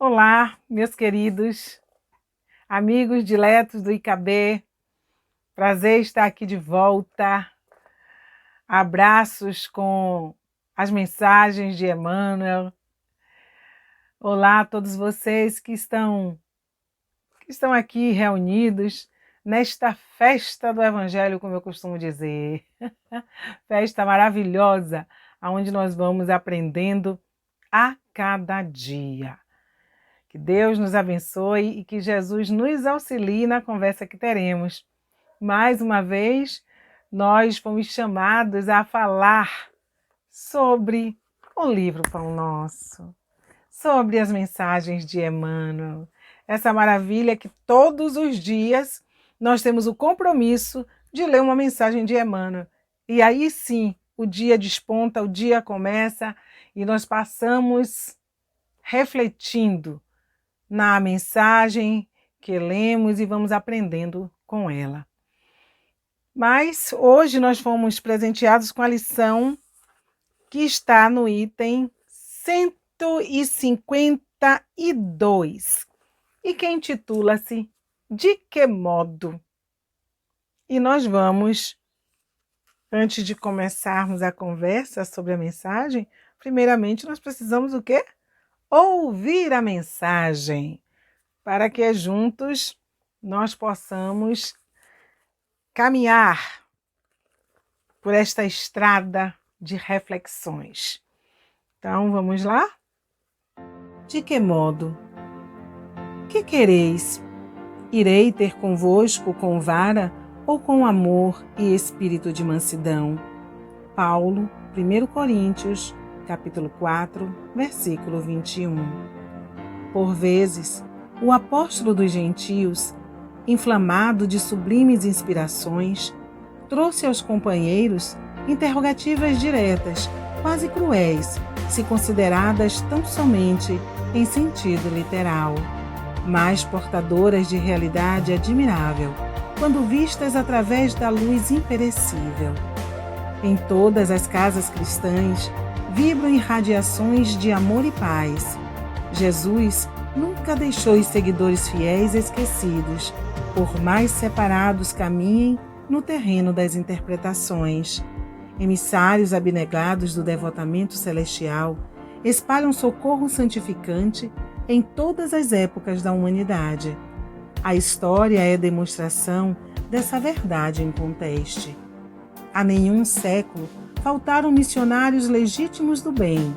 Olá, meus queridos amigos diletos do IKB, prazer estar aqui de volta. Abraços com as mensagens de Emmanuel. Olá a todos vocês que estão aqui reunidos nesta festa do Evangelho, como eu costumo dizer. Festa maravilhosa, onde nós vamos aprendendo a cada dia. Que Deus nos abençoe e que Jesus nos auxilie na conversa que teremos. Mais uma vez, nós fomos chamados a falar sobre o livro Pão Nosso, sobre as mensagens de Emmanuel, essa maravilha que todos os dias nós temos o compromisso de ler uma mensagem de Emmanuel. E aí sim, o dia desponta, o dia começa e nós passamos refletindo na mensagem que lemos e vamos aprendendo com ela. Mas hoje nós fomos presenteados com a lição que está no item 152 e que intitula-se De que modo? E nós vamos, antes de começarmos a conversa sobre a mensagem, primeiramente nós precisamos o quê? Ouvir a mensagem, para que juntos nós possamos caminhar por esta estrada de reflexões. Então, vamos lá? De que modo? Que quereis? Irei ter convosco com vara ou com amor e espírito de mansidão? Paulo, 1 Coríntios, capítulo 4, versículo 21. Por vezes, o apóstolo dos gentios, inflamado de sublimes inspirações, trouxe aos companheiros interrogativas diretas, quase cruéis, se consideradas tão somente em sentido literal, mas portadoras de realidade admirável, quando vistas através da luz imperecível. Em todas as casas cristãs vibram irradiações de amor e paz. Jesus nunca deixou os seguidores fiéis esquecidos, por mais separados caminhem no terreno das interpretações. Emissários abnegados do devotamento celestial espalham socorro santificante em todas as épocas da humanidade. A história é demonstração dessa verdade inconteste. A nenhum século faltaram missionários legítimos do bem.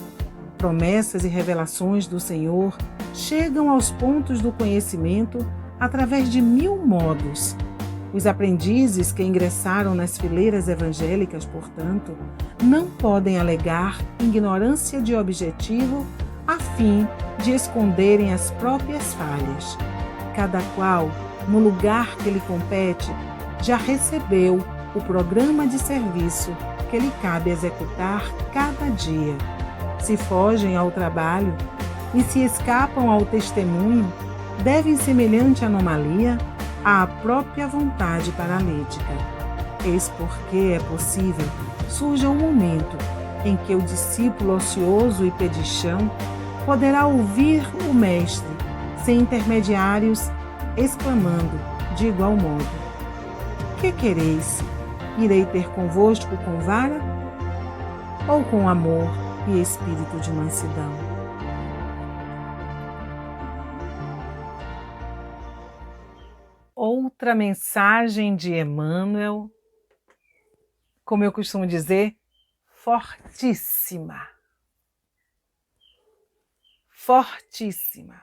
Promessas e revelações do Senhor chegam aos pontos do conhecimento através de 1000 modos. Os aprendizes que ingressaram nas fileiras evangélicas, portanto, não podem alegar ignorância de objetivo a fim de esconderem as próprias falhas. Cada qual, no lugar que lhe compete, já recebeu o programa de serviço que lhe cabe executar cada dia. Se fogem ao trabalho e se escapam ao testemunho, devem semelhante anomalia à própria vontade paralítica. Eis porque é possível surja um momento em que o discípulo ocioso e pedichão poderá ouvir o Mestre, sem intermediários, exclamando de igual modo: Que quereis? Irei ter convosco com vara ou com amor e espírito de mansidão? Outra mensagem de Emmanuel, como eu costumo dizer, fortíssima. Fortíssima.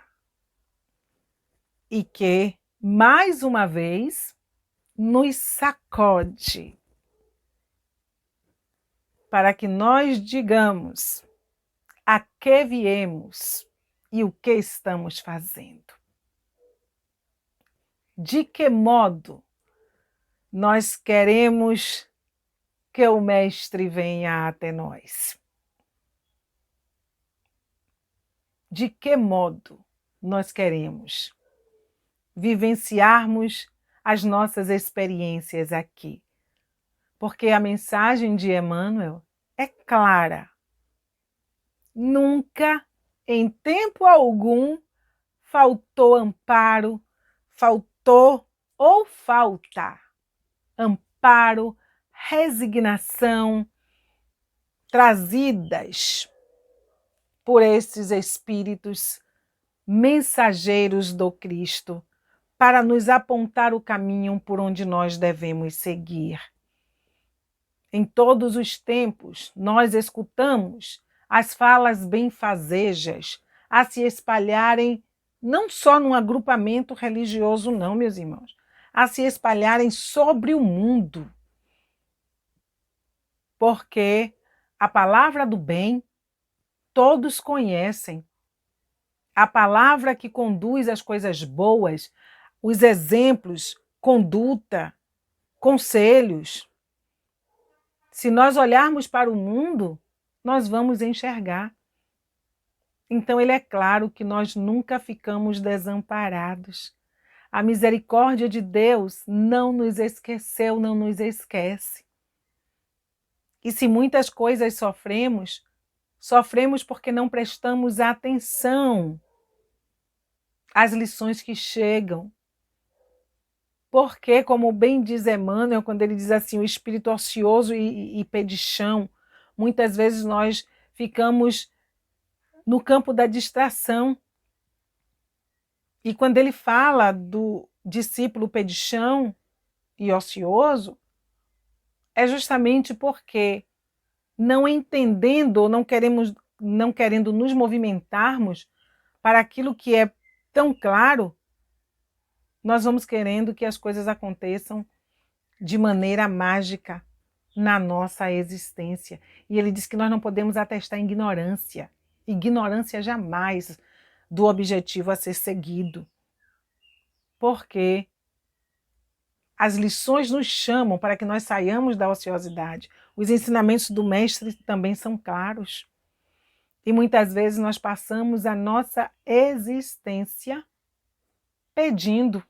E que, mais uma vez, nos sacode para que nós digamos a que viemos e o que estamos fazendo. De que modo nós queremos que o Mestre venha até nós? De que modo nós queremos vivenciarmos as nossas experiências aqui? Porque a mensagem de Emmanuel é clara. Nunca, em tempo algum, faltou amparo, faltou ou falta amparo, resignação, trazidas por esses espíritos mensageiros do Cristo, para nos apontar o caminho por onde nós devemos seguir. Em todos os tempos, nós escutamos as falas benfazejas a se espalharem, não só num agrupamento religioso, não, meus irmãos, a se espalharem sobre o mundo. Porque a palavra do bem todos conhecem. A palavra que conduz às coisas boas, os exemplos, conduta, conselhos. Se nós olharmos para o mundo, nós vamos enxergar. Então, ele é claro que nós nunca ficamos desamparados. A misericórdia de Deus não nos esqueceu, não nos esquece. E se muitas coisas sofremos, sofremos porque não prestamos atenção às lições que chegam. Porque, como bem diz Emmanuel, quando ele diz assim, o espírito ocioso e pedichão, muitas vezes nós ficamos no campo da distração. E quando ele fala do discípulo pedichão e ocioso, é justamente porque, não entendendo ou não querendo nos movimentarmos para aquilo que é tão claro, nós vamos querendo que as coisas aconteçam de maneira mágica na nossa existência. E ele diz que nós não podemos atestar ignorância. Ignorância jamais do objetivo a ser seguido. Porque as lições nos chamam para que nós saiamos da ociosidade. Os ensinamentos do mestre também são claros. E muitas vezes nós passamos a nossa existência pedindo,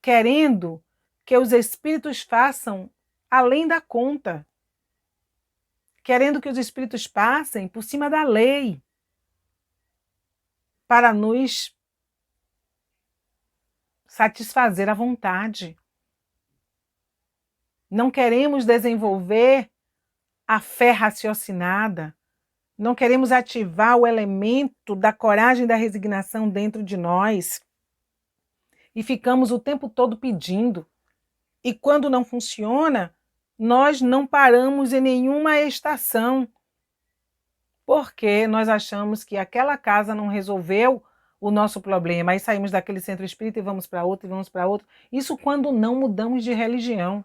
querendo que os espíritos façam além da conta, querendo que os espíritos passem por cima da lei, para nos satisfazer à vontade. Não queremos desenvolver a fé raciocinada, não queremos ativar o elemento da coragem e da resignação dentro de nós. E ficamos o tempo todo pedindo. E quando não funciona, nós não paramos em nenhuma estação. Porque nós achamos que aquela casa não resolveu o nosso problema. Aí saímos daquele centro espírita e vamos para outro, e vamos para outro. Isso quando não mudamos de religião.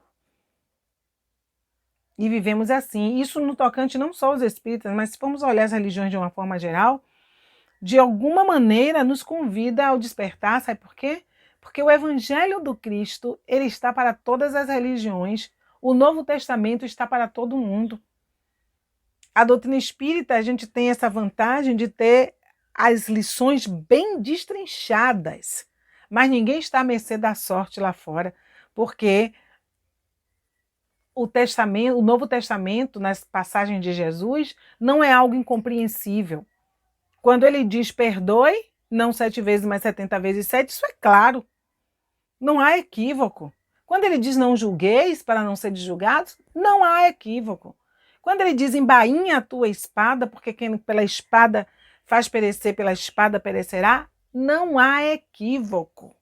E vivemos assim. Isso no tocante não só aos espíritas, mas se formos olhar as religiões de uma forma geral, de alguma maneira nos convida ao despertar. Sabe por quê? Porque o Evangelho do Cristo, ele está para todas as religiões. O Novo Testamento está para todo mundo. A doutrina espírita, a gente tem essa vantagem de ter as lições bem destrinchadas. Mas ninguém está à mercê da sorte lá fora, porque o Novo Testamento, nas passagens de Jesus, não é algo incompreensível. Quando ele diz perdoe, não 7 vezes, mas 70 vezes 7, isso é claro. Não há equívoco. Quando ele diz não julgueis para não ser julgados, não há equívoco. Quando ele diz embainha a tua espada, porque quem pela espada faz perecer, pela espada perecerá, não há equívoco.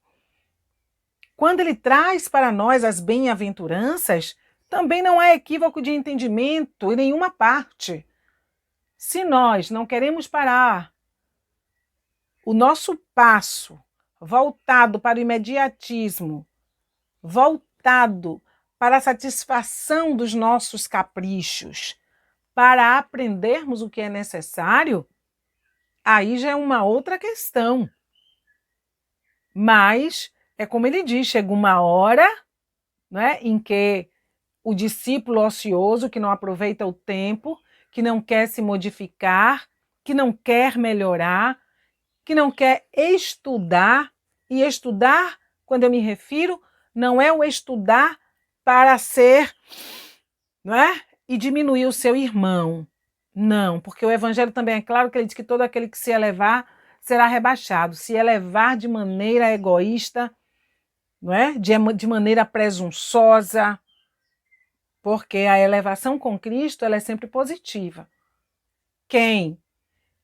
Quando ele traz para nós as bem-aventuranças, também não há equívoco de entendimento em nenhuma parte. Se nós não queremos parar o nosso passo voltado para o imediatismo, voltado para a satisfação dos nossos caprichos, para aprendermos o que é necessário, aí já é uma outra questão. Mas, é como ele diz, chega uma hora, né, em que o discípulo ocioso, que não aproveita o tempo, que não quer se modificar, que não quer melhorar, que não quer estudar, e estudar, quando eu me refiro, não é o estudar para ser, não é? E diminuir o seu irmão. Não, porque o Evangelho também é claro que ele diz que todo aquele que se elevar será rebaixado, se elevar de maneira egoísta, não é? De maneira presunçosa, porque a elevação com Cristo ela é sempre positiva. Quem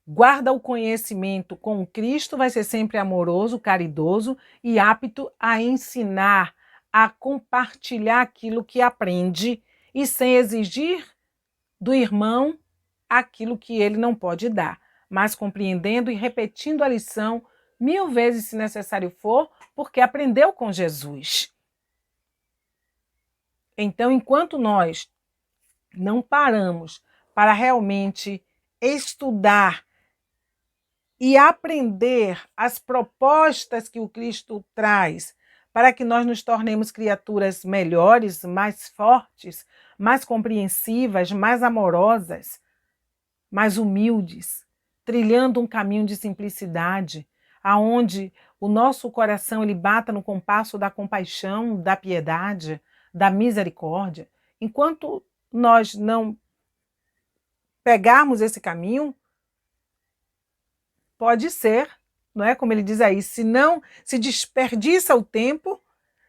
guarda o conhecimento com Cristo vai ser sempre amoroso, caridoso e apto a ensinar, a compartilhar aquilo que aprende e sem exigir do irmão aquilo que ele não pode dar, mas compreendendo e repetindo a lição 1000 vezes se necessário for, porque aprendeu com Jesus. Então, enquanto nós não paramos para realmente estudar e aprender as propostas que o Cristo traz para que nós nos tornemos criaturas melhores, mais fortes, mais compreensivas, mais amorosas, mais humildes, trilhando um caminho de simplicidade, aonde o nosso coração ele bata no compasso da compaixão, da piedade, da misericórdia. Enquanto nós não pegarmos esse caminho, pode ser, não é como ele diz aí, se não se desperdiça o tempo,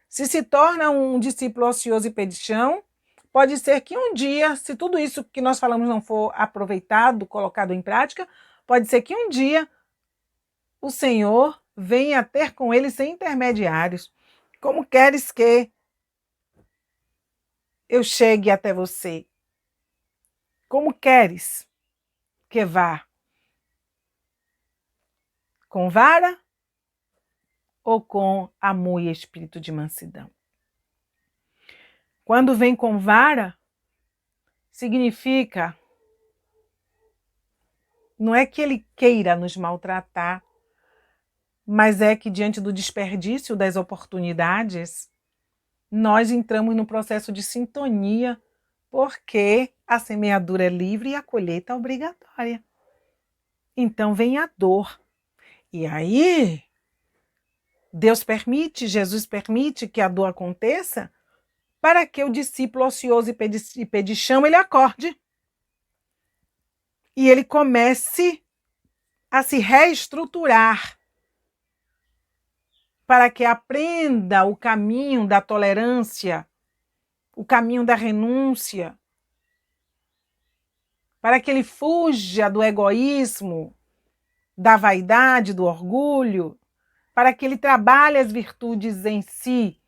se torna um discípulo ocioso e pedichão, pode ser que um dia, se tudo isso que nós falamos não for aproveitado, colocado em prática, pode ser que um dia o Senhor venha ter com ele sem intermediários. Como queres que eu chegue até você? Como queres que vá? Com vara ou com amor e espírito de mansidão? Quando vem com vara, significa, não é que ele queira nos maltratar, mas é que diante do desperdício das oportunidades, nós entramos no processo de sintonia, porque a semeadura é livre e a colheita é obrigatória. Então vem a dor. E aí, Deus permite, Jesus permite que a dor aconteça para que o discípulo ocioso e pedichão ele acorde. E ele comece a se reestruturar para que aprenda o caminho da tolerância, o caminho da renúncia, para que ele fuja do egoísmo, da vaidade, do orgulho, para que ele trabalhe as virtudes em si.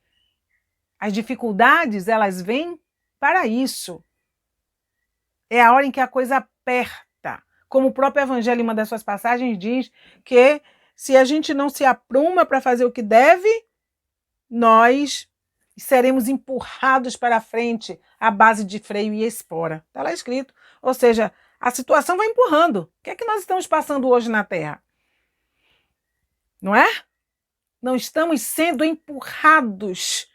As dificuldades, elas vêm para isso. É a hora em que a coisa aperta. Como o próprio Evangelho, em uma das suas passagens, diz que se a gente não se apruma para fazer o que deve, nós seremos empurrados para frente à base de freio e espora. Está lá escrito. Ou seja, a situação vai empurrando. O que é que nós estamos passando hoje na Terra? Não é? Não estamos sendo empurrados,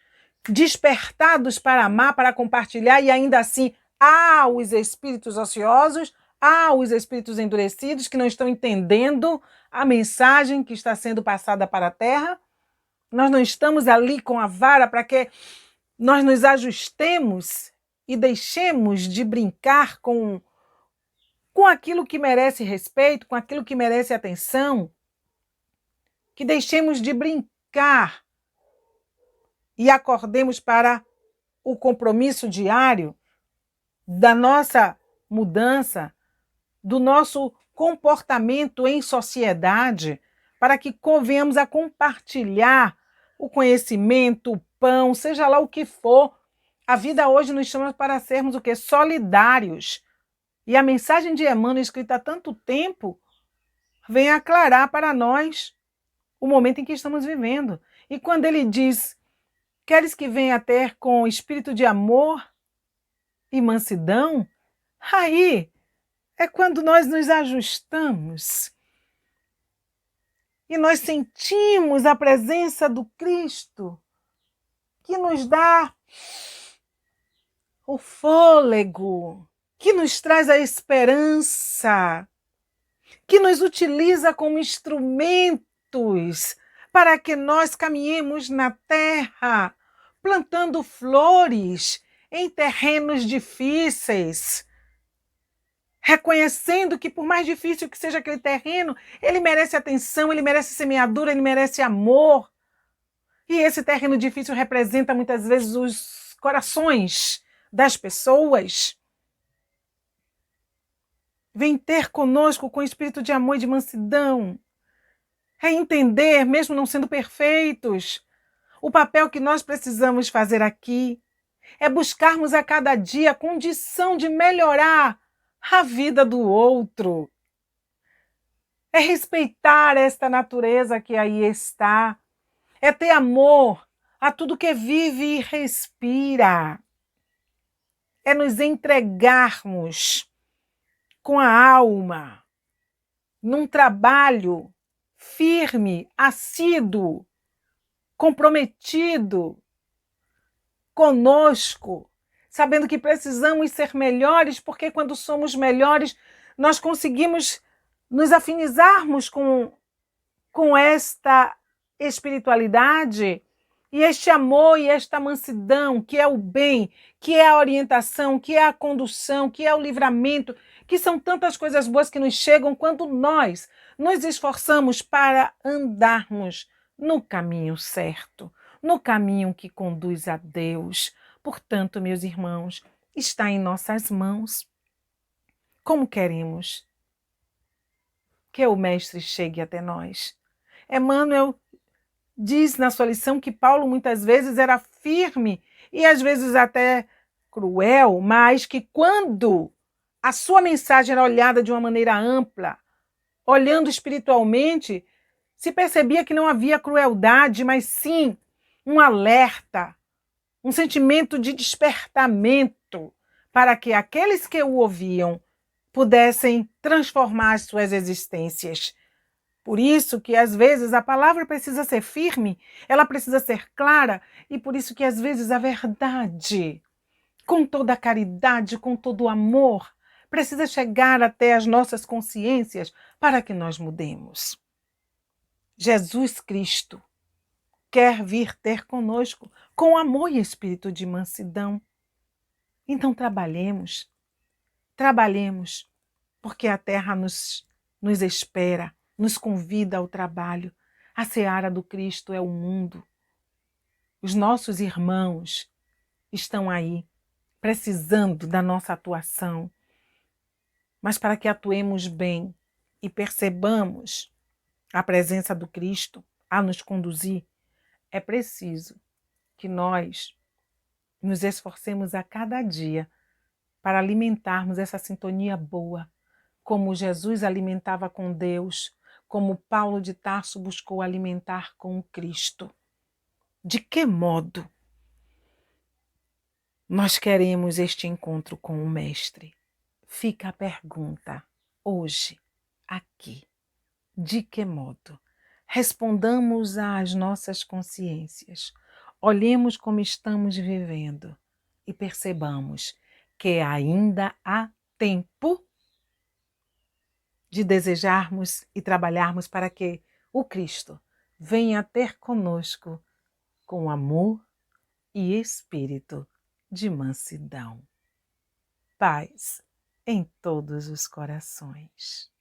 despertados para amar, para compartilhar, e ainda assim há os espíritos ociosos, há os espíritos endurecidos que não estão entendendo a mensagem que está sendo passada para a Terra. Nós não estamos ali com a vara para que nós nos ajustemos e deixemos de brincar com aquilo que merece respeito, com aquilo que merece atenção, que deixemos de brincar e acordemos para o compromisso diário da nossa mudança, do nosso comportamento em sociedade, para que venhamos a compartilhar o conhecimento, o pão, seja lá o que for. A vida hoje nos chama para sermos o quê? Solidários. E a mensagem de Emmanuel, escrita há tanto tempo, vem aclarar para nós o momento em que estamos vivendo. E quando ele diz, queres que venha ter com espírito de amor e mansidão, aí é quando nós nos ajustamos e nós sentimos a presença do Cristo, que nos dá o fôlego, que nos traz a esperança, que nos utiliza como instrumentos para que nós caminhemos na terra, plantando flores em terrenos difíceis, reconhecendo que por mais difícil que seja aquele terreno, ele merece atenção, ele merece semeadura, ele merece amor. E esse terreno difícil representa muitas vezes os corações das pessoas. Vem ter conosco com espírito de amor e de mansidão. É entender, mesmo não sendo perfeitos, o papel que nós precisamos fazer aqui. É buscarmos a cada dia a condição de melhorar a vida do outro. É respeitar esta natureza que aí está. É ter amor a tudo que vive e respira. É nos entregarmos com a alma num trabalho firme, assíduo, comprometido conosco, sabendo que precisamos ser melhores, porque quando somos melhores, nós conseguimos nos afinizarmos com esta espiritualidade e este amor e esta mansidão, que é o bem, que é a orientação, que é a condução, que é o livramento, que são tantas coisas boas que nos chegam quando nós nos esforçamos para andarmos no caminho certo, no caminho que conduz a Deus. Portanto, meus irmãos, está em nossas mãos. Como queremos que o Mestre chegue até nós? Emmanuel diz na sua lição que Paulo muitas vezes era firme e às vezes até cruel, mas que quando a sua mensagem era olhada de uma maneira ampla, olhando espiritualmente, se percebia que não havia crueldade, mas sim um alerta, um sentimento de despertamento para que aqueles que o ouviam pudessem transformar as suas existências. Por isso que às vezes a palavra precisa ser firme, ela precisa ser clara, e por isso que às vezes a verdade, com toda a caridade, com todo o amor, precisa chegar até as nossas consciências para que nós mudemos. Jesus Cristo quer vir ter conosco com amor e espírito de mansidão. Então trabalhemos, porque a terra nos espera, nos convida ao trabalho. A seara do Cristo é o mundo. Os nossos irmãos estão aí, precisando da nossa atuação. Mas para que atuemos bem e percebamos a presença do Cristo a nos conduzir, é preciso que nós nos esforcemos a cada dia para alimentarmos essa sintonia boa, como Jesus alimentava com Deus, como Paulo de Tarso buscou alimentar com o Cristo. De que modo nós queremos este encontro com o Mestre? Fica a pergunta, hoje, aqui. De que modo? Respondamos às nossas consciências. Olhemos como estamos vivendo e percebamos que ainda há tempo de desejarmos e trabalharmos para que o Cristo venha ter conosco com amor e espírito de mansidão. Paz em todos os corações.